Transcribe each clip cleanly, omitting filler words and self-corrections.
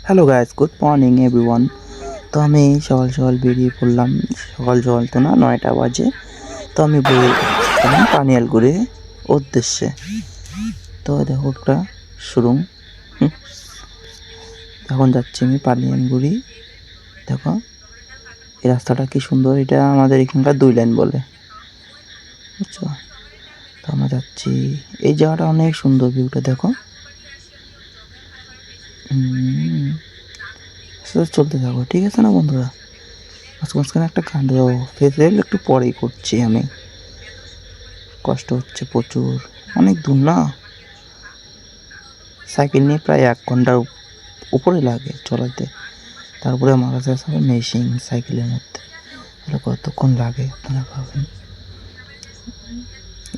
Hello guys, good morning everyone. তো আমি সকাল সকাল বেরিয়ে পড়লাম। সকাল সকাল তো না, 9টা বাজে। তো আমি বেরিয়েছিলাম পানিয়ালগুড়ির উদ্দেশ্যে। তো দেখো একটা সুরুং, এখন যাচ্ছি আমি পানিয়ালগুড়ি। দেখো এই রাস্তাটা কি সুন্দর, এটা আমাদের এখানকার 2 লাইন বলে, বুঝছো? তো আমরা যাচ্ছি, এই জায়গাটা অনেক সুন্দর, ভিউটা দেখো। চলতে থাকো, ঠিক আছে না বন্ধুরা? মাঝখানে একটা গান দেবো, ফেসেল একটু পরেই করছি আমি, কষ্ট হচ্ছে প্রচুর, অনেক দূর না, সাইকেল নিয়ে প্রায় 1 ঘন্টার উপরে লাগে চলাতে। তারপরে আমার কাছে সব মেশিন সাইকেলের মধ্যে, তাহলে কতক্ষণ লাগে আপনারা ভাবেন।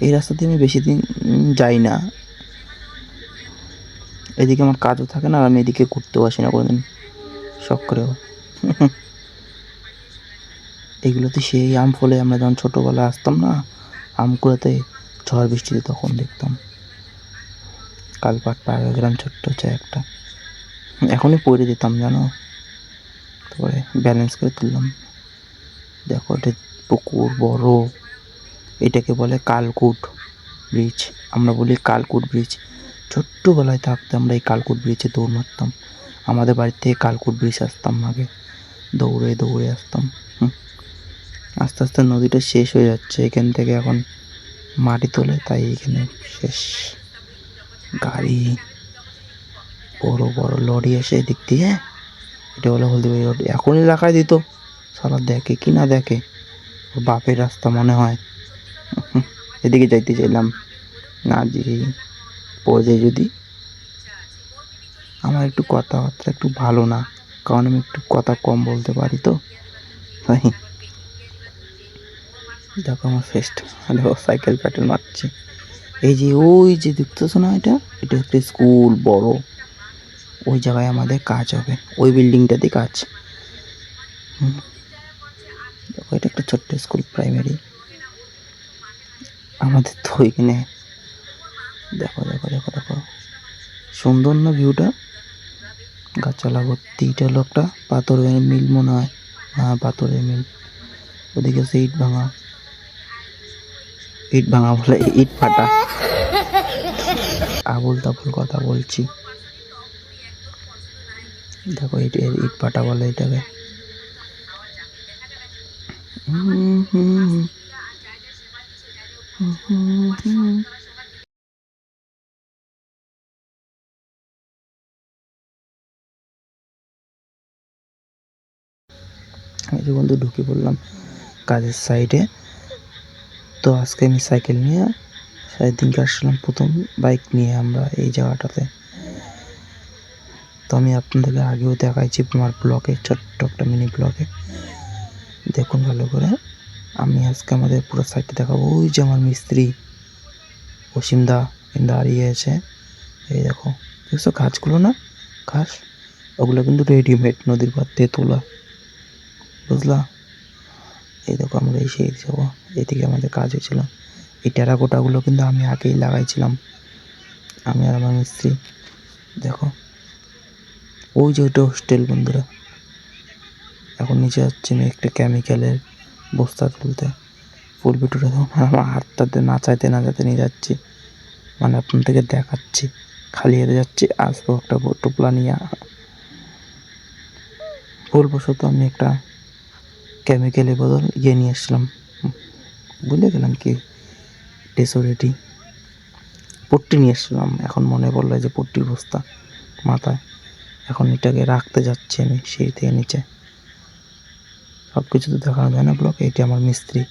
এই রাস্তা দিয়ে আমি বেশি দিন যাই না, এদিকে আমার কাজও থাকে না, আর আমি এদিকে ঘুরতেও আসি না কোনোদিন শখ করেও। এগুলোতে সেই আম ফলে আমরা যখন ছোটোবেলায় আসতাম না, আম কুড়াতে, ঝড় বৃষ্টিতে, তখন দেখতাম। কালপাট পাড়া গ্রাম ছোট্ট হচ্ছে একটা, এখনই পড়ে যেতাম জানো। তারপরে ব্যালেন্স করে তুললাম। দেখো এটা পুকুর বড়, এটাকে বলে কালকুট ব্রিজ, আমরা বলি কালকুট ব্রিজ। ছোট্টবেলায় থাকতে আমরা এই কালকুট ব্রিজে দৌড় মারতাম। আমাদের বাড়ির থেকে কালকুট ব্রিজ আসতাম আগে, দৌড়ে দৌড়ে আসতাম। আস্তে আস্তে নদীটা শেষ হয়ে যাচ্ছে এখান থেকে, এখন মাটি তোলে, তাই এখানে শেষ। গাড়ি, বড় বড় লরি এসে এদিক দিয়ে, এটা হলো হলদিবাড়ি রোড, এখনই দেখায় দিত, সারা দেখে কি না দেখে, ওর বাপের রাস্তা মনে হয়। এদিকে যাইতে চাইলাম না, যে পড়ে যদি, আমার একটু কথাবার্তা একটু ভালো না, কারণ আমি একটু কথা কম বলতে পারি তো, তাই। দেখো আমার ফেস্ট, দেখো সাইকেল প্যাটেল মারছি। এই যে ওই যে দেখতেছো না, এটা এটা একটা স্কুল বড়, ওই জায়গায় আমাদের কাজ হবে, ওই বিল্ডিংটাতে কাজ। দেখো এটা একটা ছোট্ট স্কুল, প্রাইমারি আমাদের তো ওইখানে। দেখো দেখো দেখো দেখো, সুন্দর না ভিউটা, গাছপালা ভর্তি। এটা হলো একটা পাথরের মিল মনে হয়, হ্যাঁ পাথরের মিল। ওদিকে আছে ইট ভাঙা, ইট ভাঙা বলে ইট ফাটা, আবুল তাবুল কথা বলছি। দেখো ইট ফাটা বলে এটাকে। এই যে বন্ধু ঢুকে পড়লাম কাজের সাইডে। তো আজকে আমি সাইকেল নিয়ে দিনকে আসলাম প্রথম বাইক নিয়ে আমরা এই জায়গাটাতে। তো আমি আপনাদেরকে আগেও দেখাইছি আমার ব্লগে, ছোট্ট একটা মিনি ব্লগে, দেখুন ভালো করে। আমি আজকে আমাদের পুরো সাইডটা দেখাবো। ওই যে আমার মিস্ত্রি অসীমদা দাঁড়িয়ে আছে, এই দেখো, দেখছো গাছগুলো না, ঘাস, ওগুলো কিন্তু রেডিমেড নদীর পাড় থেকে তোলা, বুঝলা? এই দেখো আমরা এসে যাবো, এদিকে আমাদের কাজ হয়েছিল। এই টেরাকোটাগুলো কিন্তু আমি আগেই লাগাইছিলাম, আমি আর আমার মিস্ত্রি। দেখো ওই যে ওইটা হোস্টেল বন্ধুরা। এখন নিচে যাচ্ছি আমি একটা কেমিক্যালের বস্তা তুলতে, ফুল ভিটুরে আমার হাতটাতে নাচাইতে নাচাইতে নিয়ে যাচ্ছি, মানে আপনার থেকে দেখাচ্ছি, খালি হেঁটে যাচ্ছি, আসবো একটা টোপলা নিয়ে। ভুলবশত আমি একটা কেমিক্যালের বদল নিয়ে এসছিলাম, ভুলে গেলাম কি, ডেসোরেটি পট্টি নিয়ে এসছিলাম। এখন মনে পড়লো যে পট্টির বস্তা মাথায়, এখন এটাকে রাখতে যাচ্ছি আমি সেই থেকে নিচে। সব কিছু তো দেখানো যায় না ব্লগ। এইটি আমার মিস্ত্রি,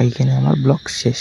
এইখানে আমার ব্লগ শেষ।